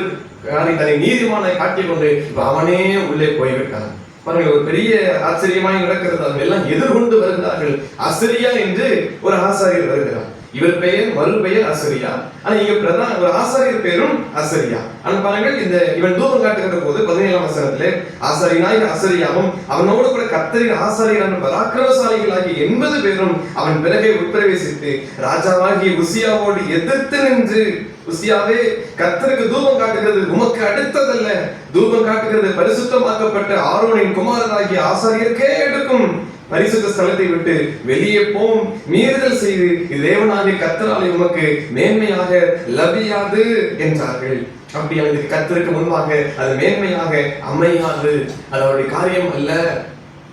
தன்னை நீதிமானை காட்டிக் கொண்டு இப்ப அவனே உள்ளே போய்விட்டான். பாருங்கள், ஒரு பெரிய ஆச்சரியமாய் நடக்கிறது. அவர்கள் எல்லாம் எதிர்கொண்டு வருகிறார்கள். அசரியா என்று ஒரு ஆசாரியர் வருகிறார். இவர் பெயர் மறுபெயர் அசரியா. ஆனா இங்க பிரதான ஒரு ஆசாரியர் பேரும் அசரியா. ஆனா பாருங்கள், இவன் தூபம் காட்டுகிற போது 17ஆம் வசனத்திலே ஆசாரியனாய் அசரியாவும் அவனோடு கூட கர்த்தரின் ஆசாரியரான பராக்கிரமசாலிகளாகிய 80 பேரும் அவன் பிறகே உட்பிரவேசித்து ராஜாவாகிய உசியாவோடு எதிர்த்து நின்று, உசியாவே, கர்த்தருக்கு தூபம் காட்டுகிறது உமக்கு அடுத்ததல்ல. தூபம் காட்டுகிறது பரிசுத்தமாக்கப்பட்ட ஆரோனின் குமாரனாகிய ஆசாரியருக்கே எடுக்கும். பரிசுத்த ஸ்தலத்தை விட்டு வெளியே போம். மீறுதல் செய்து தேவனாகிய கர்த்தராலே உமக்கு மேன்மையாக லபியாது என்றார்கள். அப்படி அவனுக்கு கர்த்தருக்கு முன்பாக அது மேன்மையாக அமையாது. அது அவருடைய காரியம் அல்ல.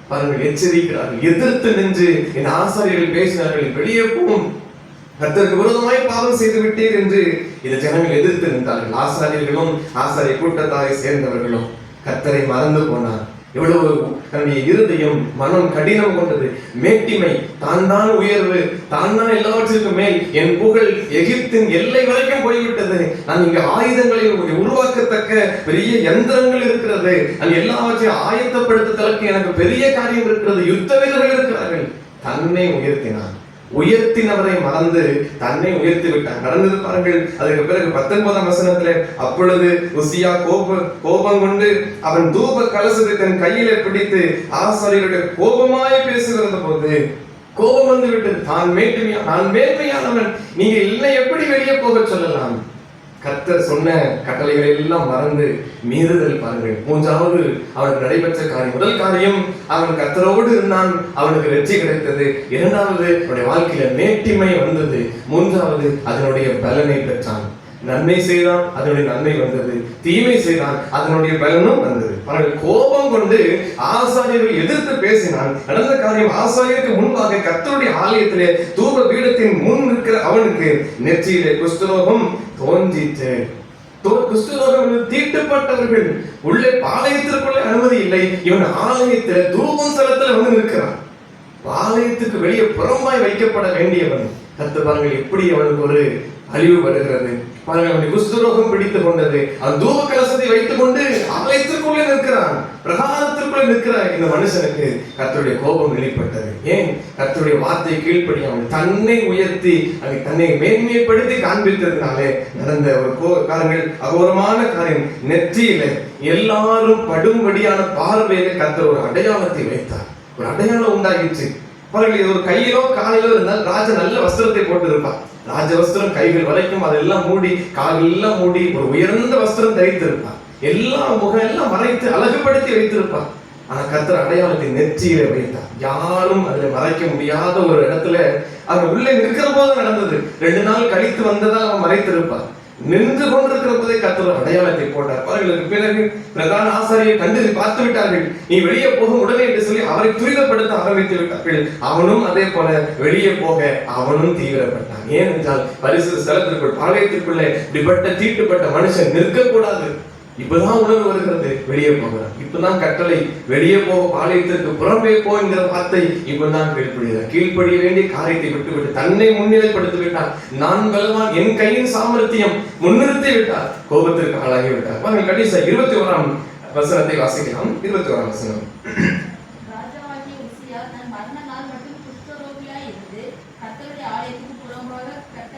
பாருங்கள், எச்சரிக்கிறார்கள். எதிர்த்து நின்று என் ஆசாரியர்கள் பேசினார்கள், வெளியே போம், கர்த்தருக்கு விரோதமாய் பாவம் செய்து விட்டீர் என்று இந்த ஜனங்கள் எதிர்த்து நின்றார்கள். ஆசாரியர்களும் ஆசாரிய கூட்டத்தாரை சேர்ந்தவர்களும் கர்த்தரை மறந்து போனார். எவ்வளவு தன்னுடைய இருதயம் மனம் கடினம் கொண்டது. மேட்டிமை, தான் உயர்வு, தான் எல்லாவற்றிற்கும் மேல் என் புகழ் எகிப்தின் எல்லை வரைக்கும் போய்விட்டது. நான் இங்க ஆயுதங்களை உருவாக்கத்தக்க பெரிய யந்திரங்கள் இருக்கிறது. அந்த எல்லாவற்றையும் ஆயத்தப்படுத்துவதற்கு எனக்கு பெரிய காரியம் இருக்கிறது. யுத்த வீரர்கள் இருக்கிறார்கள். தன்னை உயர்த்தினான். உயர்த்தினவரை மறந்து தன்னை உயர்த்தி விட்டான். நடந்தது பாருங்கள். அதுக்கு பிறகு 19ஆம் வசனத்திலே அப்பொழுது உசியா கோபம் கொண்டு அவன் தூப கலசத்தை தன் கையிலே பிடித்து ஆசாரியருடைய கோபமாய் பேசுகிற போது கோபம் வந்து விட்டது. நான் மேன்மையானவன், நீங்க இல்லை எப்படி வெளியே போக சொல்லலாம்? கர்த்தர் சொன்ன கட்டளைகளை எல்லாம் மறந்து மீறுதல் பாருங்கள். மூன்றாவது அவனுக்கு நடைபெற்ற காரியம். முதல் காரியம், அவன் கர்த்தரோடு இருந்தான், அவனுக்கு வெற்றி கிடைத்தது. இரண்டாவது, அவனுடைய வாழ்க்கையில மேட்டிமை வந்தது. மூன்றாவது, அதனுடைய பலனை பெற்றான். நன்மை செய்தான், அதனுடைய நன்மை வந்தது. தீமை செய்தான், அதனுடைய பலனும் வந்தது. கோபம் கொண்டு ஆசாரியர்கள் எதிர்த்து பேசினான். நடந்த காரியம், ஆசாரியருக்கு முன்பாக கர்த்தருடைய ஆலயத்திலே தூப பீடத்தின் முன் இருக்கிற அவனுக்கு நெற்றியிலே குஷ்டரோகம் தோன்றிற்று. குஷ்டரோகம் தீட்டுப்பட்டவர்கள் உள்ளே பாளையத்திற்குள்ளே அனுமதி இல்லை. இவன் ஆலயத்துல தூபம் ஸ்தலத்துல வந்து நிற்கிறான். பாளையத்துக்கு வெளியே புறம்பாய் வைக்கப்பட வேண்டியவன். கர்த்தர் பாருங்கள் எப்படி அவனுக்கு ஒரு அழிவு வருகிறது. பாருங்கள், குஷ்டரோகம் பிடித்துக் கொண்டது. அவன் தூப கலசத்தை வைத்துக் கொண்டு ஆலயத்திற்குள்ளே நிற்கிறான். பிரகாரத்திற்குள்ளே நிற்கிற இந்த மனுஷனுக்கு கர்த்தருடைய கோபம் வெளிப்பட்டது. ஏன்? கர்த்தருடைய வார்த்தை கீழ்ப்படியாமல் தன்னை உயர்த்தி தன்னை மேன்மைப்படுத்தி காண்பித்ததுனாலே நடந்த ஒரு காரியங்கள், அகோரமான காரியம். நெற்றியில எல்லாரும் படும்படியான பார்வையில கர்த்தர் ஒரு அடையாளத்தை வைத்தார். ஒரு அடையாளம் உண்டாகிச்சு. பாருங்கள், இது ஒரு கையிலோ காலிலோ இருந்தால் ராஜா நல்ல வஸ்திரத்தை போட்டு இருப்பார். ராஜ வஸ்திரம் கைகள் வரைக்கும் அதெல்லாம் மூடி, கால்கள் எல்லாம் மூடி ஒரு உயர்ந்த வஸ்திரம் தரித்திருப்பார். எல்லா முகம் எல்லாம் மறைத்து அழகுபடுத்தி வைத்திருப்பார். ஆனா கர்த்தர் அடையாளத்தை நெற்றியில வைத்தார். யாரும் அதுல மறைக்க முடியாத ஒரு இடத்துல அவன் உள்ளே நிற்கிற போது நடந்தது. 2 நாள் கழித்து வந்ததால் அவன் மறைத்திருப்பார். நின்று கொண்டிருக்கிற போதே கர்த்தர் அடையாளத்தை போட்டார். பாருங்கள், பிறகு பிரதான ஆசாரியை கண்டு பார்த்து விட்டார்கள். நீ வெளியே போகும் உடனே என்று சொல்லி அவரை துரிதப்படுத்த ஆரம்பித்து விட்டார்கள். அவனும் அதே போல வெளியே போக அவனும் தீவிரப்பட்டான். ஏனென்றால் பரிசுத்த ஸ்தலத்திற்குள் பாளையத்திற்குள்ளே இப்படிப்பட்ட தீட்டுப்பட்ட மனுஷன் நிற்கக்கூடாது. இப்பதான் உணர்வு வருகிறது, வெளியே போகிறான். இப்பதான் கட்டளை, வெளியே போக பாளையத்திற்கு புறம்பே போ என்கிற வார்த்தை இப்பதான் கீழ்ப்படிய வேண்டிய காரியத்தை விட்டுவிட்டு தன்னை முன்னிலைப்படுத்தி விட்டார். நான் பலவான், என் கையின் சாமர்த்தியம் முன்னிறுத்தி விட்டார். கோபத்திற்கு ஆளாகி விட்டார். பாருங்கள், கடைசி 21ஆம் வசனத்தை வாசிக்கலாம். 21ஆம் வசனம். ராஜாவாகிய உசியா தன் மரண நாள் மட்டும் குஷ்டரோகியாய் இருந்து கர்த்தருடைய ஆலயத்துக்கு புறம்பாக கட்ட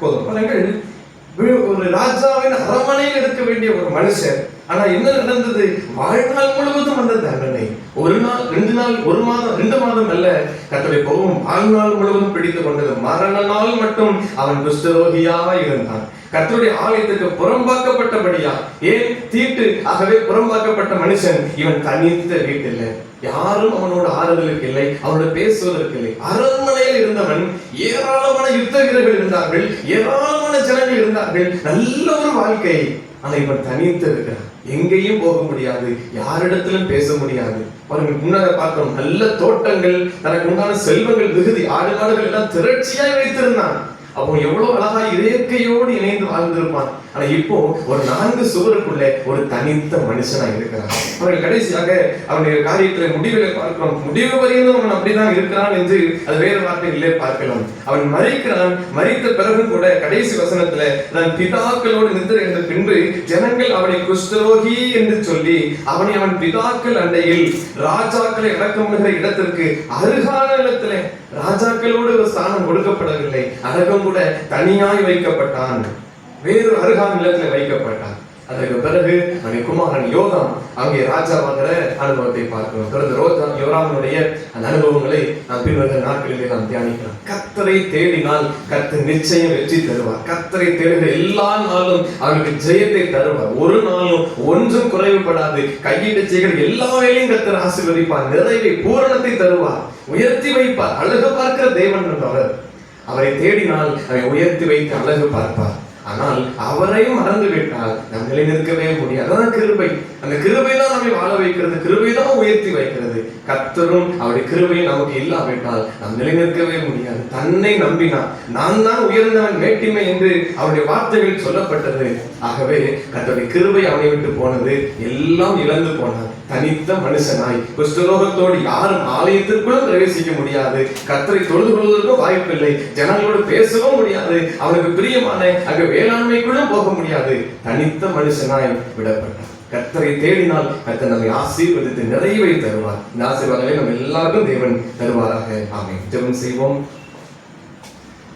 போதும். பாருங்கள், ஒரு ராஜாவின் அரண்மனையில் இருக்க வேண்டிய ஒரு மனுஷன், ஆனா என்ன நடந்தது? வாழ்நாள் முழுவதும் அந்த தண்டனை. ஒரு நாள், 2 நாள், 1 மாதம், 2 மாதம் அல்ல, கர்த்தருடைய கோபம் வாழ்நாள் முழுவதும் பிடித்துக் கொண்டது. மரண நாள் மட்டும் அவன் குஷ்டரோகியா இருந்தான். கர்த்தருடைய ஆலயத்துக்கு புறம்பாக்கப்பட்டபடியா, ஏன் தீட்டு ஆகவே புறம்பாக்கப்பட்ட மனுஷன் இவன் தனித்த வீட்டில், யாரும் அவனோட ஆறுதலுக்கு இல்லை, அவனோட பேசுவதற்கு இல்லை. அரண்மனையில் இருந்தவன், ஏராளமான யுத்த வீரர்கள் இருந்தார்கள், ஏராளமான ஜனங்கள் இருந்தார்கள், நல்ல ஒரு வாழ்க்கை. ஆனா இவன் தனித்து இருக்கிறான், எங்கேயும் போக முடியாது, யாரிடத்திலும் பேச முடியாது. பாருங்க, முன்னாடி பார்த்தோம், நல்ல தோட்டங்கள், தனக்கு உண்டான செல்வங்கள் மிகுதி, ஆடு மாடுகள் எல்லாம் திரட்சியாய் வைத்திருந்தான். அப்போ எவ்வளவு அழகா இயற்கையோடு இணைந்து வாழ்ந்திருப்பான். ஆனா இப்போ ஒரு 4 சுவருக்குள்ள ஒரு தனித்த மனுஷனா இருக்கிறான். அவர்கள் கடைசியாக அவனுடைய காரியத்துல முடிவுகளை பார்க்கிறோம். முடிவு வரையிலும் அவன் அப்படிதான் இருக்கிறான் என்று அது வேறு வார்த்தைகளிலே பார்க்கலாம். அவன் மரிக்கிறான். மரித்த பிறகு கூட கடைசி வசனத்துல, தன் பிதாக்களோடு நித்திரை என்ற பின்பு ஜனங்கள் அவனை குஷ்டரோகி என்று சொல்லி அவனை அவன் பிதாக்கள் அண்டையில் ராஜாக்களை அடக்கமுகிற இடத்திற்கு அருகான இடத்துல, ராஜாக்களோடு ஒரு ஸ்தானம் கொடுக்கப்படவில்லை, அடக்கம் கூட தனியாய் வைக்கப்பட்டான், வேறு அருகான நிலத்தில் வைக்கப்பட்டான். அதற்கு பிறகு அவன் குமாரன் யோதாம் அங்கே ராஜாவாகிற அனுபவத்தை பார்க்கிறோம். தொடர்ந்து யோராமனுடைய அந்த அனுபவங்களை நாம் பின்வருகிற நாட்களிலே நாம் தியானிக்கலாம். கர்த்தரை தேடினால் கர்த்தர் நிச்சயம் வெற்றி தருவார். கர்த்தரை தேடுகிற எல்லா நாளும் அவர்களுக்கு ஜெயத்தை தருவார். ஒரு நாளும் ஒன்றும் குறைவுபடாது. கையிட்டு செய்கிற எல்லா வேலையும் கர்த்தர் ஆசீர்வதிப்பார். நிறைவை பூரணத்தை தருவார், உயர்த்தி வைப்பார். அழகு பார்க்கிற தேவன் என்றவர். அவரை தேடினால் அவரை உயர்த்தி வைத்து அழகு பார்ப்பார். ஆனால் அவரையும் மறந்து விட்டால் நாம் நிலை நிற்கவே முடியாது. அதான் கிருபை. அந்த கிருபை தான் நம்மை வாழ வைக்கிறது, கிருபை தான் உயர்த்தி வைக்கிறது. கர்த்தரும் அவருடைய கிருபையை நமக்கு இல்லாவிட்டால் நாம் நிலை நிற்கவே முடியாது. தன்னை நம்பினான், நான் தான் உயர்ந்தவன் மேட்டிமை என்று அவருடைய வார்த்தைகளில் சொல்லப்பட்டது. ஆகவே கர்த்தருடைய கிருபை அவனை விட்டு போனது, எல்லாம் இழந்து போனான். தனித்த மனுஷனாய் குஷ்டரோகத்தோடு யாரும் ஆலயத்திற்குள்ளும் பிரவேசிக்க முடியாது, கர்த்தரை தொழுது கொள்வதற்கும் வாய்ப்பில்லை, ஜனங்களோடு பேசவும் முடியாது, அவனுக்கு பிரியமான அங்கு வேளாண்மைக்குள்ளும் போக முடியாது. தனித்த மனுஷனாய் விடப்பட்டார். கர்த்தரை தேடினால் கர்த்தர் நம்மை ஆசீர்வதித்து நிறைவை தருவார். இந்த ஆசீர்வாதங்களை நம்ம எல்லாருக்கும் தேவன் தருவாராக. ஆமென். ஜெபம் செய்வோம்.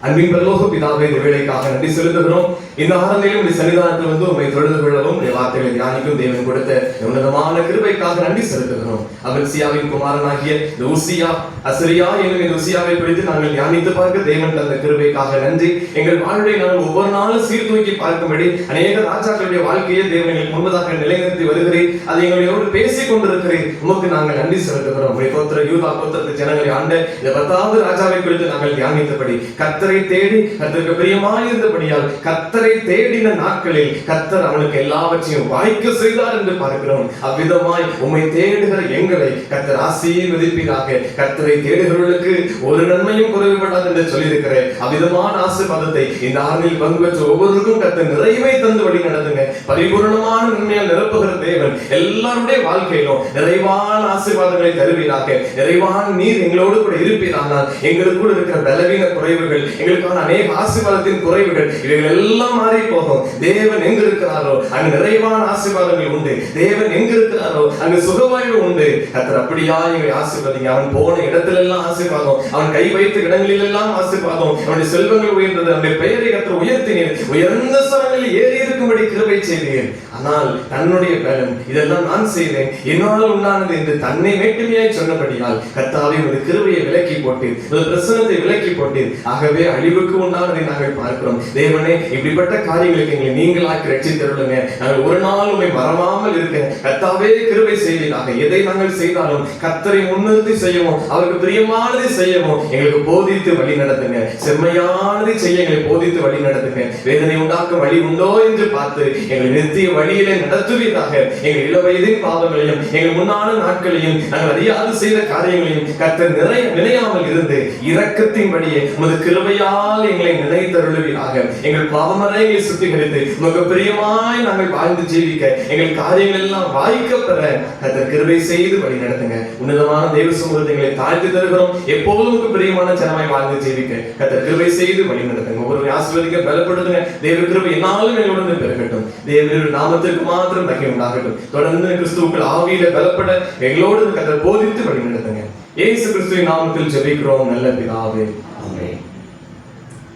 அன்பின் பரலோக பிதாவே, இந்த வேளைக்காக நன்றி செலுத்துகிறோம். இந்த ஆரம்பையிலும் இந்த சன்னிதானத்தில் வந்து உண்மை தொழுது கொள்ளவும் வார்த்தைகளை தியானிக்கும் தேவன் கொடுத்த உன்னதமான கிருபைக்காக நன்றி செலுத்துகிறோம். அபல்சியாவின் குமாரனாகிய உசியா, அசரியா என்னும் இந்த உசியாவை குறித்து நாங்கள் தியானித்து பார்க்க தேவன் தந்த கிருபைக்காக நன்றி. எங்கள் வாழ்வை நாங்கள் ஒவ்வொரு நாளும் சீர்தூக்கி பார்க்கும்படி அநேக ராஜாக்களுடைய வாழ்க்கையை தேவன் எங்களுக்கு முன்பதாக நிலைநிறுத்தி வருகிறேன். அதை எங்களோடு பேசிக் கொண்டிருக்கிறேன். உமக்கு நாங்கள் நன்றி செலுத்துகிறோம். கோத்திர யூதா கோத்திரத்து ஜனங்களை ஆண்ட இந்த 10வது ராஜாவை குறித்து நாங்கள் தியானித்தபடி கர்த்தரை தேடி கர்த்தருக்கு பிரியமாயிருந்தபடியால் கர்த்தரை தேடின நாட்களில் கர்த்தர் அவனுக்கு எல்லாவற்றையும் வாய்க்க செய்தார் என்று பார்க்கிறோம். அவ்விதமாய் உம்மை தேடுகிற எங்களை கர்த்தர் ஆசீர்வதிப்பீராக. கர்த்தரை தேடுகிறவர்களுக்கு ஒரு நன்மையும் குறைவுபடாது என்று சொல்லியிருக்கிறேன். அவ்விதமான ஆசீர்வாதத்தை இந்த ஆண்டில் பங்கு பெற்ற ஒவ்வொருவருக்கும் கர்த்தர் நிறைவை தந்து வழி நடத்துங்க. பரிபூர்ணமான நன்மையால் நிரப்புகிற தேவன் எல்லாருடைய வாழ்க்கையிலும் நிறைவான ஆசீர்வாதங்களை தருவீராக. நிறைவான நீர் எங்களோடு கூட இருப்பீரானால் எங்களுக்கு கூட இருக்கிற பலவீன குறைவுகள், எங்களுக்கான அநேக ஆசீர்வாதத்தின் குறைவுகள், இவைகள் எல்லாம் மாறி போகும். தேவன் எங்க இருக்கிறாரோ அங்கு நிறைவான ஆசீர்வாதங்கள் உண்டு. தேவன் எங்க இருக்கிறாரோ அங்கு சுகவாய்வு உண்டு. கர்த்தர் அப்படியா எங்களை ஆசீர்வதிங்க. அவன் போன இடத்துல எல்லாம் ஆசீர்வாதம், அவன் கை வைத்த இடங்களில் எல்லாம் ஆசீர்வாதம். அவனுடைய செல்வங்கள் உயர்ந்தது, அவனுடைய பெயரை கர்த்தர் உயர்த்தினீர். உயர்ந்த ஸ்தலங்களில் ஏறி இருக்கும்படி கிருபை செய்தீர். ஆனால் தன்னுடைய பலன் இதெல்லாம் நான் செய்தேன், என்னால் உண்டானது என்று தன்னை மேட்டுமையாய் சொன்னபடியால் கர்த்தாவே ஒரு கிருபையை விலக்கி போட்டீர், ஒரு பிரசனத்தை விலக்கி போட்டீர். ஆகவே அழிவுக்கு உண்டானதை நாங்கள் பார்க்கிறோம். தேவனே, இப்படிப்பட்ட காரியங்களுக்கு எங்களை நீங்களாக்கி ரட்சித்தருளுங்க. நாங்கள் ஒரு நாள் உம்மை மறவாமல் இருக்க கர்த்தாவே கிருபை செய்வீராக. எதை நாங்கள் செய்தாலும் கர்த்தரை முன்னிறுத்தி செய்யவும், அவருக்கு பிரியமானதை செய்யவும் எங்களுக்கு போதித்து வழி நடத்துங்க. செம்மையானதை செய்ய எங்களை போதித்து வழி நடத்துங்க. வேதனை உண்டாக்கும் வழி உண்டோ என்று பார்த்து எங்களை நிறுத்திய வழியிலே நடத்துவீராக. எங்கள் இளவயதின் பாவங்களையும் எங்கள் முன்னான நாட்களையும் நாங்கள் அறியாது செய்த காரியங்களையும் கர்த்தர் நினையாமல் இருந்து இரக்கத்தின்படியே உமது கிருபையால் எங்களை நினைத்தருளுவீராக. எங்கள் பாவமறைகளை சுத்திகரித்து உமக்கு பிரியமாய் நாங்கள் வாழ்ந்து ஜீவிக்க எங்கள் காரியங்கள் எல்லாம் வாய்க்க பெற கர்த்தர் கிருபை செய்து வழி நடத்துங்க. உன்னதமான தேவ சமூகத்தை எங்களை தாழ்த்தி தருகிறோம். எப்போதும் உமக்கு பிரியமான ஜனமாய் வாழ்ந்து ஜீவிக்க கர்த்தர் கிருபை செய்து வழி நடத்துங்க. ஒவ்வொரு ஆசீர்வதிக்க பலப்படுத்துங்க. தேவ கிருபை என்னாலும் எங்களுடன் பெருகட்டும். தேவனுடைய நாமத்திற்கு மாத்திரம் மகிமை உண்டாகட்டும். தொடர்ந்து கிறிஸ்துவுக்குள் ஆவியில பலப்பட எங்களோடு கர்த்தர் போதித்து வழி நடத்துங்க. இயேசு கிறிஸ்துவின் நாமத்தில் ஜெபிக்கிறோம் நல்ல பிதாவே. ஆமென்.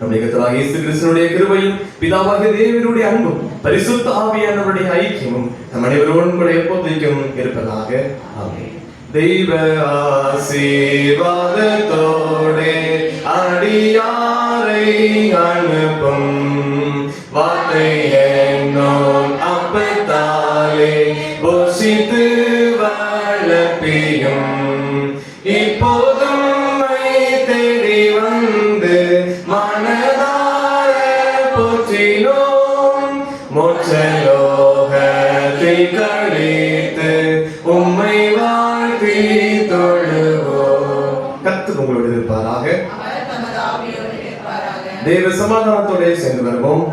நம்முடைய கர்த்தராகிய இயேசு கிறிஸ்துவினுடைய கிருபையும் பிதாவாகிய தேவனுடைய அன்பும் பரிசுத்த ஆவியானவருடைய ஐக்கியமும் நம் அனைவரோடும் கூட எப்போதைக்கும் இருப்பதாக. ஆமென். தெய்வ ஆசீர்வாதத்தோடே அடியாரை அனுப்பும் வார்த்தை என்னும் அப்பத்தாலே போஷித்து வளர்ப்பியும் இப்போதும் தேடி வந்து மனதார போற்றினோம் மோட்சலோகத்தை கழித்து உம்மை வாழ்த்தி தொழுவோம். கர்த்தர் உங்களோடு இருப்பாராக. தேவ சமாதானத்தோட சேர்ந்து வருவோம்.